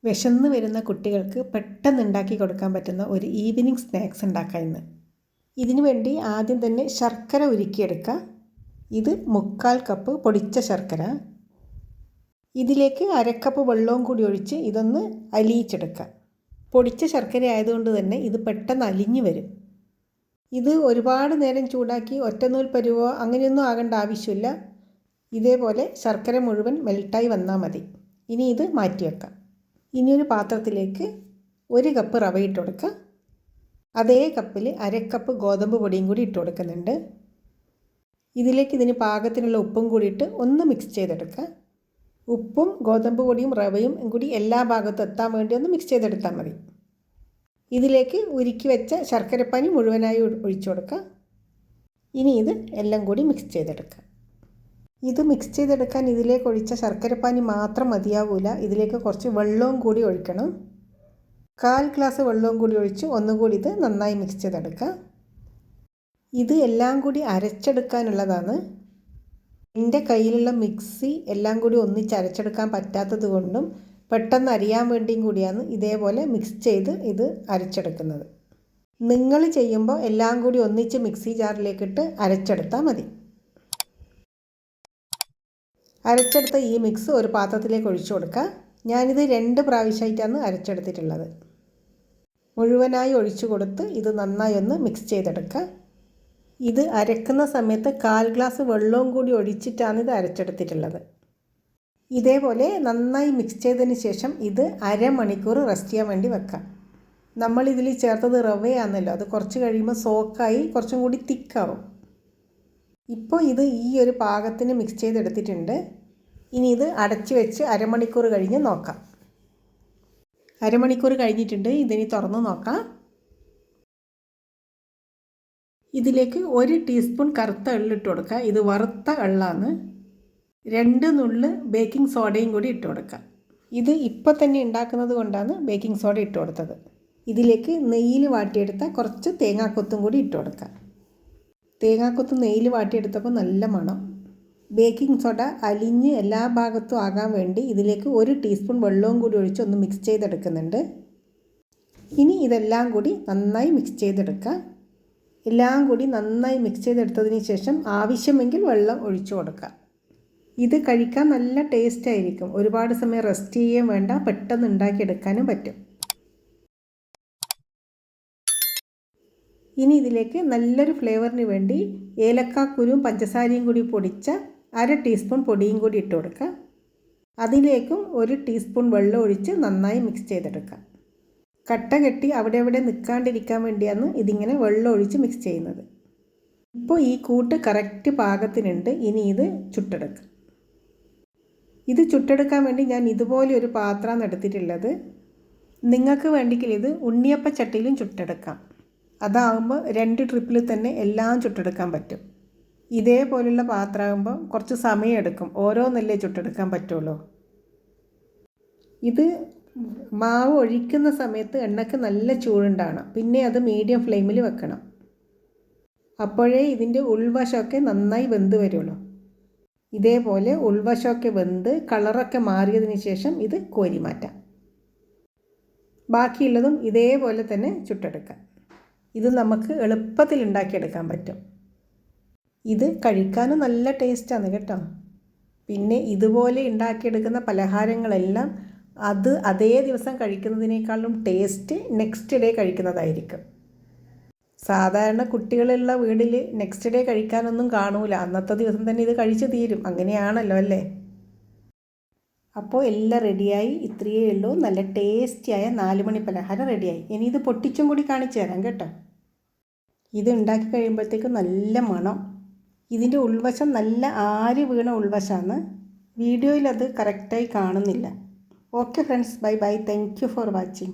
വിശന്ന് വരുന്ന കുട്ടികൾക്ക് പെട്ടെന്ന് ഉണ്ടാക്കി കൊടുക്കാൻ പറ്റുന്ന ഒരു ഈവനിങ് സ്നാക്സ് ഉണ്ടാക്കാം ഇന്ന്. ഇതിനു വേണ്ടി ആദ്യം തന്നെ ശർക്കര ഉരുക്കിയെടുക്കുക. ഇത് 1/4 കപ്പ് പൊടിച്ച ശർക്കര. ഇതിലേക്ക് 1/2 കപ്പ് വെള്ളവും കൂടി ഒഴിച്ച് ഇതൊന്ന് അലിയിച്ചെടുക്കുക. പൊടിച്ച ശർക്കര ആയതുകൊണ്ട് തന്നെ ഇത് പെട്ടെന്ന് അലിഞ്ഞു വരും. ഇത് ഒരുപാട് നേരം ചൂടാക്കി ഒറ്റനൂൽ പരുവോ അങ്ങനെയൊന്നും ആകേണ്ട ആവശ്യമില്ല. ഇതേപോലെ ശർക്കര മുഴുവൻ മെൽട്ടായി വന്നാൽ മതി. ഇനി ഇത് മാറ്റി വെക്കാം. ഇനിയൊരു പാത്രത്തിലേക്ക് 1 കപ്പ് റവ ഇട്ട് കൊടുക്കുക. അതേ കപ്പിൽ 1/2 കപ്പ് ഗോതമ്പ് പൊടിയും കൂടി ഇട്ട് കൊടുക്കുന്നുണ്ട്. ഇതിലേക്ക് ഇതിന് പാകത്തിനുള്ള ഉപ്പും കൂടിയിട്ട് ഒന്ന് മിക്സ് ചെയ്തെടുക്കുക. ഉപ്പും ഗോതമ്പ് പൊടിയും റവയും കൂടി എല്ലാ ഭാഗത്തും എത്താൻ വേണ്ടി ഒന്ന് മിക്സ് ചെയ്തെടുത്താൽ മതി. ഇതിലേക്ക് ഉരുക്കി വെച്ച ശർക്കരപ്പാനി മുഴുവനായി ഒഴിച്ചു കൊടുക്കുക. ഇനി ഇത് എല്ലാം കൂടി മിക്സ് ചെയ്തെടുക്കുക. ഇത് മിക്സ് ചെയ്തെടുക്കാൻ ഇതിലേക്ക് ഒഴിച്ച ശർക്കരപ്പാനി മാത്രം മതിയാവില്ല. ഇതിലേക്ക് കുറച്ച് വെള്ളവും കൂടി ഒഴിക്കണം. 1/4 ഗ്ലാസ് വെള്ളവും കൂടി ഒഴിച്ച് ഒന്നും കൂടി ഇത് നന്നായി മിക്സ് ചെയ്തെടുക്കുക. ഇത് എല്ലാം കൂടി അരച്ചെടുക്കാനുള്ളതാണ്. എൻ്റെ കയ്യിലുള്ള മിക്സി എല്ലാം കൂടി ഒന്നിച്ച് അരച്ചെടുക്കാൻ പറ്റാത്തത് കൊണ്ടും പെട്ടെന്ന് അരിയാൻ വേണ്ടിയും കൂടിയാണ് ഇതേപോലെ മിക്സ് ചെയ്ത് ഇത് അരച്ചെടുക്കുന്നത്. നിങ്ങൾ ചെയ്യുമ്പോൾ എല്ലാം കൂടി ഒന്നിച്ച് മിക്സി ജാറിലേക്കിട്ട് അരച്ചെടുത്താൽ മതി. അരച്ചെടുത്ത ഈ മിക്സ് ഒരു പാത്രത്തിലേക്ക് ഒഴിച്ചു കൊടുക്കുക. ഞാനിത് 2 പ്രാവശ്യമായിട്ടാണ് അരച്ചെടുത്തിട്ടുള്ളത്. മുഴുവനായി ഒഴിച്ചു കൊടുത്ത് ഇത് നന്നായി ഒന്ന് മിക്സ് ചെയ്തെടുക്കുക. ഇത് അരക്കുന്ന സമയത്ത് 1/4 ഗ്ലാസ് വെള്ളവും കൂടി ഒഴിച്ചിട്ടാണ് ഇത് അരച്ചെടുത്തിട്ടുള്ളത്. ഇതേപോലെ നന്നായി മിക്സ് ചെയ്തതിന് ശേഷം ഇത് അരമണിക്കൂർ റെസ്റ്റ് ചെയ്യാൻ വേണ്ടി വെക്കാം. നമ്മളിതിൽ ചേർത്തത് റവയാണല്ലോ, അത് കുറച്ച് കഴിയുമ്പോൾ സോക്കായി കുറച്ചും കൂടി തിക്കാവും. ഇപ്പോൾ ഇത് ഈ ഒരു പാകത്തിന് മിക്സ് ചെയ്തെടുത്തിട്ടുണ്ട്. ഇനി ഇത് അടച്ച് വെച്ച് അരമണിക്കൂർ കഴിഞ്ഞ് നോക്കാം. അരമണിക്കൂർ കഴിഞ്ഞിട്ടുണ്ട്. ഇതിനി തുറന്ന് നോക്കാം. ഇതിലേക്ക് 1 ടീസ്പൂൺ കറുത്ത എള്ളിട്ട് കൊടുക്കുക. ഇത് വറുത്ത എള്ളാണ്. 2 നുള്ള് ബേക്കിംഗ് സോഡയും കൂടി ഇട്ട് കൊടുക്കുക. ഇത് ഇപ്പോൾ തന്നെ ഉണ്ടാക്കുന്നത് കൊണ്ടാണ് ബേക്കിംഗ് സോഡ ഇട്ട് കൊടുത്തത്. ഇതിലേക്ക് നെയ്യിൽ വാട്ടിയെടുത്ത കുറച്ച് തേങ്ങാക്കൊത്തും കൂടി ഇട്ട് കൊടുക്കുക. തേങ്ങാക്കൊത്ത് നെയ്യിൽ വാട്ടിയെടുത്തപ്പോൾ നല്ല മണം. ബേക്കിംഗ് സോഡ അലിഞ്ഞ് എല്ലാ ഭാഗത്തും ആകാൻ വേണ്ടി ഇതിലേക്ക് 1 ടീസ്പൂൺ വെള്ളവും കൂടി ഒഴിച്ച് ഒന്ന് മിക്സ് ചെയ്തെടുക്കുന്നുണ്ട്. ഇനി ഇതെല്ലാം കൂടി നന്നായി മിക്സ് ചെയ്തെടുക്കുക. എല്ലാം കൂടി നന്നായി മിക്സ് ചെയ്തെടുത്തതിന് ശേഷം ആവശ്യമെങ്കിൽ വെള്ളം ഒഴിച്ചു കൊടുക്കുക. ഇത് കഴിക്കാൻ നല്ല ടേസ്റ്റ് ആയിരിക്കും. ഒരുപാട് സമയം റെസ്റ്റ് ചെയ്യാൻ വേണ്ട, പെട്ടെന്ന് ഉണ്ടാക്കിയെടുക്കാനും പറ്റും. ഇനി ഇതിലേക്ക് നല്ലൊരു ഫ്ലേവറിന് വേണ്ടി ഏലക്കാക്കുരുവും പഞ്ചസാരയും കൂടി പൊടിച്ച 1/2 ടീസ്പൂൺ പൊടിയും കൂടി ഇട്ട് കൊടുക്കുക. അതിലേക്കും 1 ടീസ്പൂൺ വെള്ളം ഒഴിച്ച് നന്നായി മിക്സ് ചെയ്തെടുക്കുക. കട്ട കെട്ടി അവിടെ നിൽക്കാണ്ടിരിക്കാൻ വേണ്ടിയാണ് ഇതിങ്ങനെ വെള്ളം ഒഴിച്ച് മിക്സ് ചെയ്യുന്നത്. ഇപ്പോൾ ഈ കൂട്ട് കറക്റ്റ് പാകത്തിനുണ്ട്. ഇനി ഇത് ചുട്ടെടുക്കുക. ഇത് ചുട്ടെടുക്കാൻ വേണ്ടി ഞാൻ ഇതുപോലെ ഒരു പാത്രമാണ് എടുത്തിട്ടുള്ളത്. നിങ്ങൾക്ക് വേണ്ടിയെങ്കിൽ ഇത് ഉണ്ണിയപ്പ ചട്ടിയിലും ചുട്ടെടുക്കാം. അതാകുമ്പോൾ 2 ട്രിപ്പിൽ തന്നെ എല്ലാം ചുട്ടെടുക്കാൻ പറ്റും. ഇതേപോലുള്ള പാത്രമാകുമ്പോൾ കുറച്ച് സമയം എടുക്കും. ഓരോന്നല്ലേ ചുട്ടെടുക്കാൻ പറ്റുള്ളൂ. ഇത് മാവ് ഒഴിക്കുന്ന സമയത്ത് എണ്ണയ്ക്ക് നല്ല ചൂടുണ്ടാകണം. പിന്നെ അത് മീഡിയം ഫ്ലെയിമിൽ വെക്കണം. അപ്പോഴേ ഇതിൻ്റെ ഉൾവശമൊക്കെ നന്നായി വെന്ത് വരുള്ളൂ. ഇതേപോലെ ഉൾവശമൊക്കെ വെന്ത് കളറൊക്കെ മാറിയതിന് ശേഷം ഇത് കോരി മാറ്റാം. ബാക്കിയുള്ളതും ഇതേപോലെ തന്നെ ചുട്ടെടുക്കാം. ഇത് നമുക്ക് എളുപ്പത്തിൽ ഉണ്ടാക്കിയെടുക്കാൻ പറ്റും. ഇത് കഴിക്കാനും നല്ല ടേസ്റ്റാണ് കേട്ടോ. പിന്നെ ഇതുപോലെ ഉണ്ടാക്കിയെടുക്കുന്ന പലഹാരങ്ങളെല്ലാം അതേ ദിവസം കഴിക്കുന്നതിനേക്കാളും ടേസ്റ്റ് നെക്സ്റ്റ് ഡേ കഴിക്കുന്നതായിരിക്കും. സാധാരണ കുട്ടികളുള്ള വീട്ടിൽ നെക്സ്റ്റ് ഡേ കഴിക്കാനൊന്നും കാണൂല. അന്നത്തെ ദിവസം തന്നെ ഇത് കഴിച്ച് തീരും. അങ്ങനെയാണല്ലോ അല്ലേ? അപ്പോൾ എല്ലാം റെഡിയായി. ഇത്രയേ ഉള്ളൂ. നല്ല ടേസ്റ്റിയായ 4 മണി പലഹാരം റെഡിയായി. ഇനി ഇത് പൊട്ടിച്ചും കൂടി കാണിച്ചു തരാം കേട്ടോ. ഇത് ഉണ്ടാക്കി കഴിയുമ്പോഴത്തേക്കും നല്ല മണം. ഇതിൻ്റെ ഉൾവശം നല്ല ആരി വീണ ഉൾവശമാണ്. വീഡിയോയിൽ അത് കറക്റ്റായി കാണുന്നില്ല. Okay friends, bye bye. Thank you for watching.